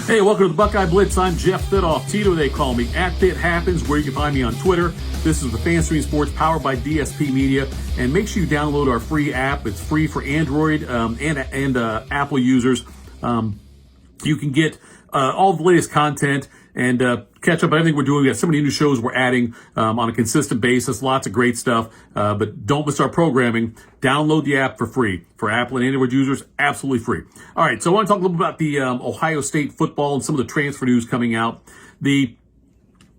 Hey, welcome to the Buckeye Blitz. I'm Jeff Thitoff. Tito, they call me. It Happens, where you can find me on Twitter. This is the FanStream Sports powered by DSP Media. And make sure you download our free app. It's free for Android and Apple users. You can get all the latest content and catch up on everything we're doing. We have so many new shows we're adding on a consistent basis. Lots of great stuff. But don't miss our programming. Download the app for free. For Apple and Android users, absolutely free. All right, so I want to talk a little bit about the Ohio State football and some of the transfer news coming out. The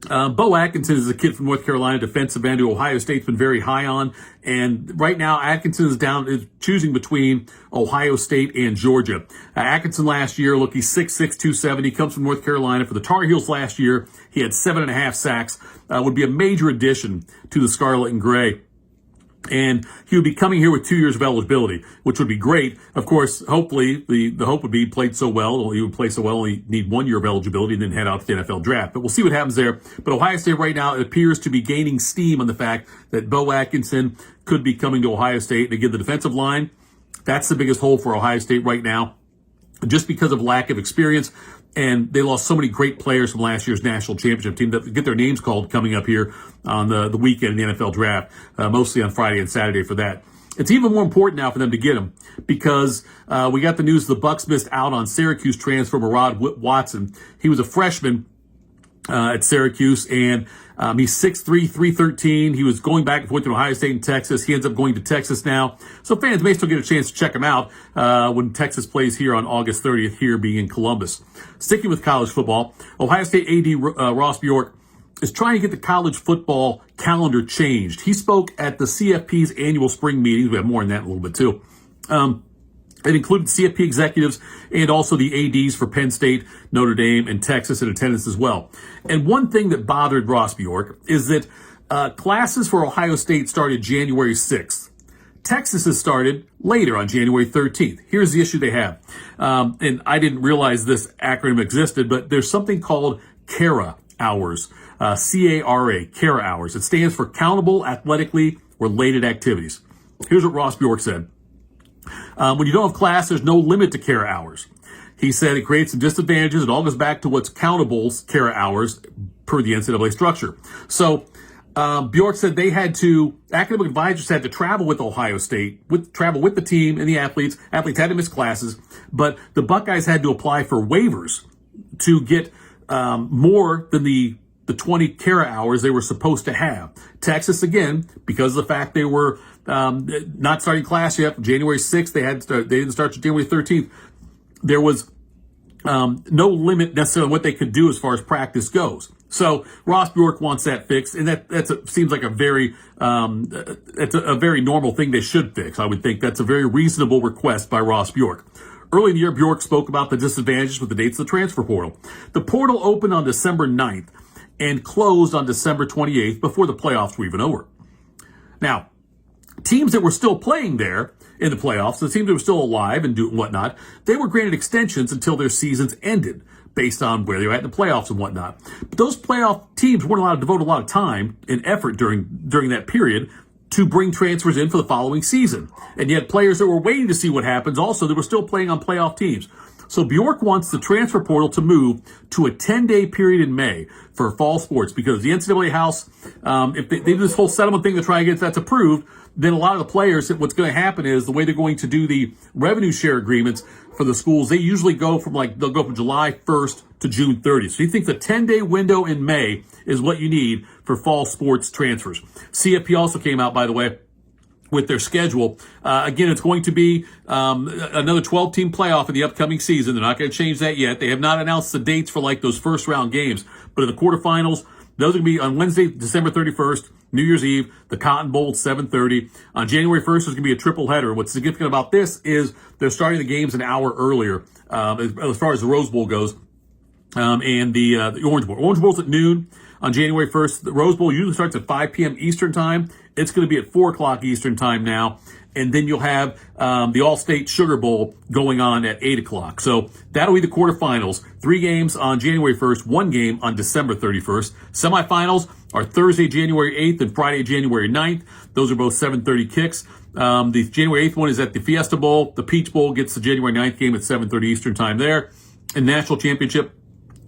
Bo Atkinson is a kid from North Carolina, defensive end who Ohio State's been very high on. And right now, Atkinson is choosing between Ohio State and Georgia. Atkinson last year, look, he's 6'6", 270, comes from North Carolina. For the Tar Heels last year, he had 7.5 sacks. Would be a major addition to the Scarlet and Gray. And he would be coming here with 2 years of eligibility, which would be great. Of course, hopefully, the hope would be he played so well, he would play so well, only need 1 year of eligibility and then head out to the NFL draft. But we'll see what happens there. But Ohio State right now, it appears to be gaining steam on the fact that Bo Atkinson could be coming to Ohio State. And again, the defensive line, that's the biggest hole for Ohio State right now, just because of lack of experience. And they lost so many great players from last year's national championship team that get their names called coming up here on the weekend in the NFL draft, mostly on Friday and Saturday for that. It's even more important now for them to get him because we got the news the Bucs missed out on Syracuse transfer Murad Watson. He was a freshman at Syracuse, and he's 6'3", 313. He was going back and forth to Ohio State and Texas. He ends up going to Texas now. So fans may still get a chance to check him out when Texas plays here on August 30th, here being in Columbus. Sticking with college football, Ohio State AD Ross Bjork is trying to get the college football calendar changed. He spoke at the CFP's annual spring meetings. We have more on that in a little bit, too. It included CFP executives and also the ADs for Penn State, Notre Dame, and Texas in attendance as well. And one thing that bothered Ross Bjork is that classes for Ohio State started January 6th. Texas has started later on January 13th. Here's the issue they have. And I didn't realize this acronym existed, but there's something called CARA hours, C-A-R-A, CARA hours. It stands for Countable Athletically Related Activities. Here's what Ross Bjork said. When you don't have class, there's no limit to CARA hours. He said it creates some disadvantages. It all goes back to what's countable CARA hours per the NCAA structure. So Bjork said academic advisors had to travel with Ohio State, travel with the team and the athletes. Athletes had to miss classes, but the Buckeyes had to apply for waivers to get more than the 20 CARA hours they were supposed to have. Texas, again, because of the fact they were not starting class yet, January 6th, they didn't start to January 13th. There was no limit necessarily on what they could do as far as practice goes. So Ross Bjork wants that fixed, and seems like a very normal thing they should fix. I would think that's a very reasonable request by Ross Bjork. Early in the year, Bjork spoke about the disadvantages with the dates of the transfer portal. The portal opened on December 9th and closed on December 28th before the playoffs were even over. Now, teams that were still playing there in the playoffs, the teams that were still alive and doing whatnot, they were granted extensions until their seasons ended based on where they were at in the playoffs and whatnot. But those playoff teams weren't allowed to devote a lot of time and effort during that period to bring transfers in for the following season. And yet players that were waiting to see what happens also, they were still playing on playoff teams. So Bjork wants the transfer portal to move to a 10-day period in May for fall sports because the NCAA House, if they do this whole settlement thing to try and get that approved, then a lot of the players, what's going to happen is the way they're going to do the revenue share agreements for the schools, they usually go from they'll go from July 1st to June 30th. So you think the 10-day window in May is what you need for fall sports transfers. CFP also came out, by the way, with their schedule. Again, it's going to be another 12-team playoff in the upcoming season. They're not going to change that yet. They have not announced the dates for those first-round games. But in the quarterfinals, those are going to be on Wednesday, December 31st, New Year's Eve, the Cotton Bowl at 7:30. On January 1st, there's going to be a triple header. What's significant about this is they're starting the games an hour earlier as far as the Rose Bowl goes and the Orange Bowl. Orange Bowl's at noon on January 1st. The Rose Bowl usually starts at 5 p.m. Eastern Time. It's going to be at 4 o'clock Eastern Time now. And then you'll have the All-State Sugar Bowl going on at 8 o'clock. So that'll be the quarterfinals. 3 games on January 1st, 1 game on December 31st. Semifinals are Thursday, January 8th and Friday, January 9th. Those are both 7:30 kicks. The January 8th one is at the Fiesta Bowl. The Peach Bowl gets the January 9th game at 7:30 Eastern Time there. in the national championship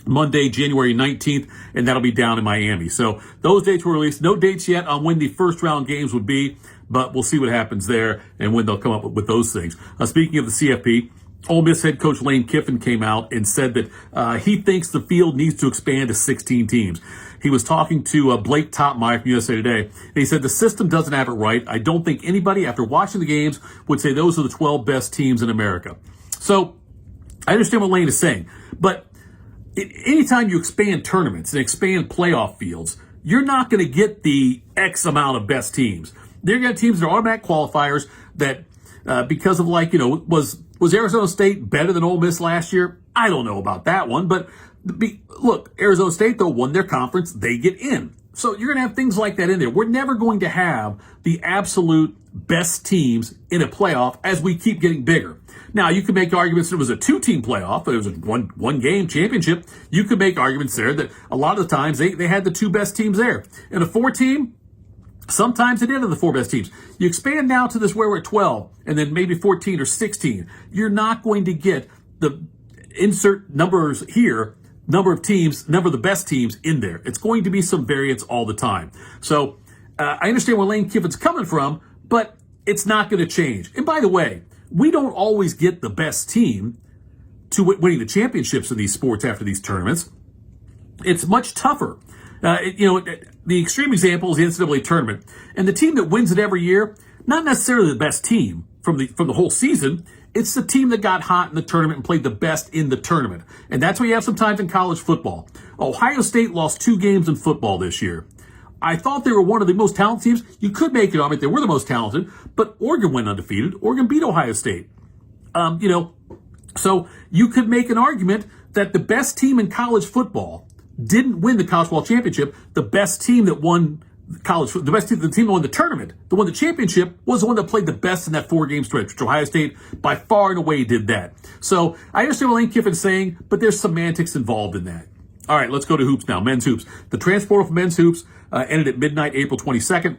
Monday, January 19th, and that'll be down in Miami. So those dates were released. No dates yet on when the first round games would be, but we'll see what happens there and when they'll come up with those things. Speaking of the CFP, Ole Miss head coach Lane Kiffin came out and said that he thinks the field needs to expand to 16 teams. He was talking to Blake Topmeyer from USA Today, and he said the system doesn't have it right. I don't think anybody, after watching the games, would say those are the 12 best teams in America. So I understand what Lane is saying, but anytime you expand tournaments and expand playoff fields, you're not going to get the X amount of best teams. They're going to teams that are automatic qualifiers that, because of was Arizona State better than Ole Miss last year? I don't know about that one, but look, Arizona State, though, won their conference. They get in. So you're going to have things like that in there. We're never going to have the absolute best teams in a playoff as we keep getting bigger. Now, you could make arguments that it was a two-team playoff, it was a one-game championship. You could make arguments there that a lot of the times they had the two best teams there. In a four-team, sometimes they did have the four best teams. You expand now to this where we're at 12 and then maybe 14 or 16. You're not going to get the insert numbers here, number of teams, number of the best teams in there. It's going to be some variance all the time. So I understand where Lane Kiffin's coming from, but it's not going to change. And by the way, we don't always get the best team to winning the championships in these sports after these tournaments. It's much tougher. The extreme example is the NCAA tournament, and the team that wins it every year, not necessarily the best team from the whole season. It's the team that got hot in the tournament and played the best in the tournament. And that's what you have sometimes in college football. Ohio State lost 2 games in football this year. I thought they were one of the most talented teams. You could make it argument they were the most talented, but Oregon went undefeated. Oregon beat Ohio State. So you could make an argument that the best team in college football didn't win the college football championship. The best team that won the team that won the tournament, that won the championship, was the one that played the best in that 4-game stretch, which Ohio State by far and away did that. So I understand what Lane Kiffin's saying, but there's semantics involved in that. All right, let's go to hoops now. Men's hoops. The transfer portal for men's hoops ended at midnight, April 22nd.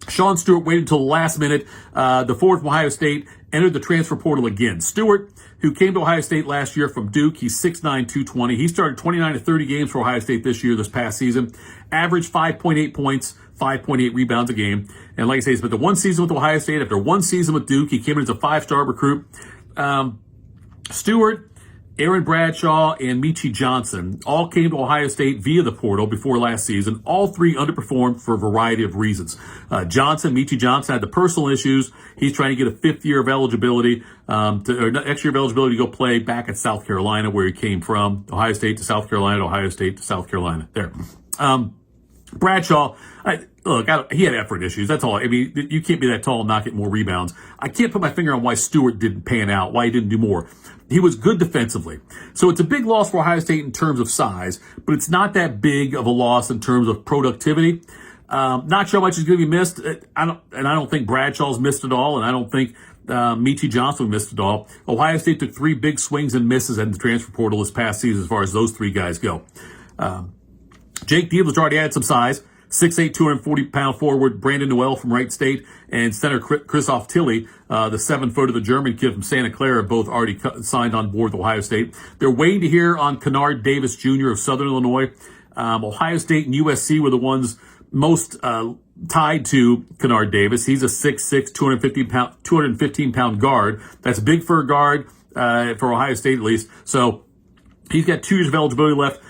Sean Stewart waited until the last minute. The forward from Ohio State entered the transfer portal again. Stewart, who came to Ohio State last year from Duke, he's 6'9", 220. He started 29 to 30 games for Ohio State this past season. Averaged 5.8 points, 5.8 rebounds a game. And like I say, he's been the one season with Ohio State. After one season with Duke, he came in as a 5-star recruit. Stewart, Aaron Bradshaw, and Michi Johnson all came to Ohio State via the portal before last season. All 3 underperformed for a variety of reasons. Michi Johnson had the personal issues. He's trying to get a 5th year of eligibility, extra year of eligibility to go play back at South Carolina, where he came from. Ohio State to South Carolina, Ohio State to South Carolina. There. Bradshaw, he had effort issues. That's all. I mean, you can't be that tall and not get more rebounds. I can't put my finger on why Stewart didn't pan out, why he didn't do more. He was good defensively. So it's a big loss for Ohio State in terms of size, but it's not that big of a loss in terms of productivity. Not sure how much is going to be missed. I don't think Bradshaw's missed it all, and I don't think Michi Johnson missed it all. Ohio State took 3 big swings and misses in the transfer portal this past season as far as those 3 guys go. Jake Diebler's already had some size. 6'8", 240-pound forward Brandon Noel from Wright State and center Christoph Tilly, the 7-footer, the German kid from Santa Clara, both already signed on board with Ohio State. They're waiting to hear on Kennard Davis Jr. of Southern Illinois. Ohio State and USC were the ones most tied to Kennard Davis. He's a 6'6", 215-pound guard. That's big for a guard for Ohio State at least. So he's got 2 years of eligibility left.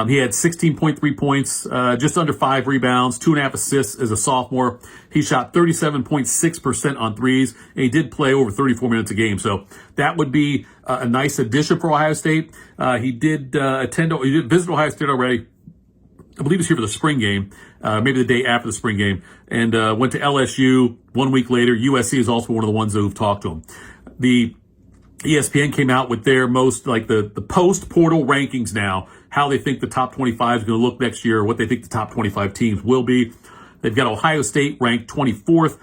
He had 16.3 points, just under 5 rebounds, 2.5 assists as a sophomore. He shot 37.6% on threes, and he did play over 34 minutes a game. So that would be a nice addition for Ohio State. He did visit Ohio State already. I believe he was here for the spring game, maybe the day after the spring game, and went to LSU 1 week later. USC is also one of the ones who've talked to him. The ESPN came out with their most, the post-portal rankings now, how they think the top 25 is going to look next year, what they think the top 25 teams will be. They've got Ohio State ranked 24th.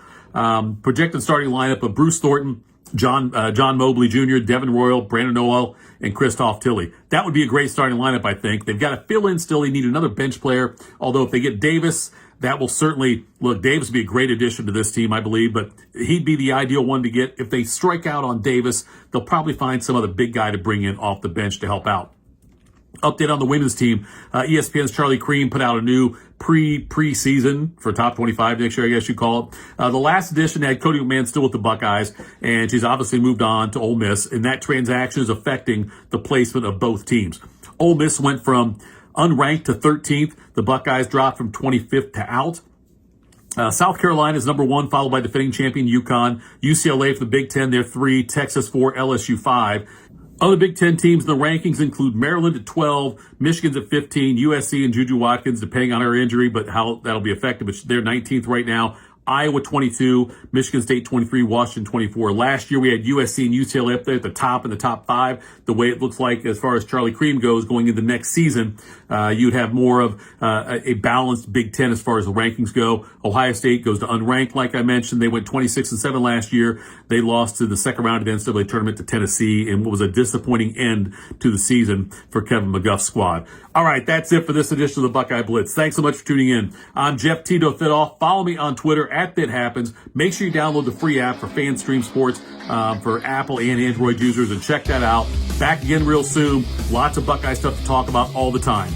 Projected starting lineup of Bruce Thornton, John Mobley Jr., Devin Royal, Brandon Noel, and Christoph Tilly. That would be a great starting lineup, I think. They've got to fill in still. They need another bench player, although if they get Davis, that will certainly, look, Davis would be a great addition to this team, I believe, but he'd be the ideal one to get. If they strike out on Davis, they'll probably find some other big guy to bring in off the bench to help out. Update on the women's team. ESPN's Charlie Cream put out a new preseason for top 25 next year, I guess you call it. The last edition had Cody McMahon still with the Buckeyes, and she's obviously moved on to Ole Miss, and that transaction is affecting the placement of both teams. Ole Miss went from unranked to 13th. The Buckeyes dropped from 25th to out. South Carolina is number 1, followed by defending champion UConn. UCLA for the Big Ten, they're 3. Texas 4, LSU 5. Other Big Ten teams in the rankings include Maryland at 12, Michigan's at 15, USC and Juju Watkins, depending on her injury, but how that'll be affected, but they're 19th right now. Iowa 22, Michigan State 23, Washington 24. Last year we had USC and UCLA up there at the top in the top 5. The way it looks like as far as Charlie Cream goes going into next season, you'd have more of a balanced Big Ten as far as the rankings go. Ohio State goes to unranked, like I mentioned. They went 26-7 last year. They lost to the second round of the NCAA tournament to Tennessee in what was a disappointing end to the season for Kevin McGuff's squad. All right, that's it for this edition of the Buckeye Blitz. Thanks so much for tuning in. I'm Jeff Tito Thitoff. Follow me on Twitter @ThatHappens. Make sure you download the free app for FanStream Sports for Apple and Android users and check that out. Back again real soon. Lots of Buckeye stuff to talk about all the time.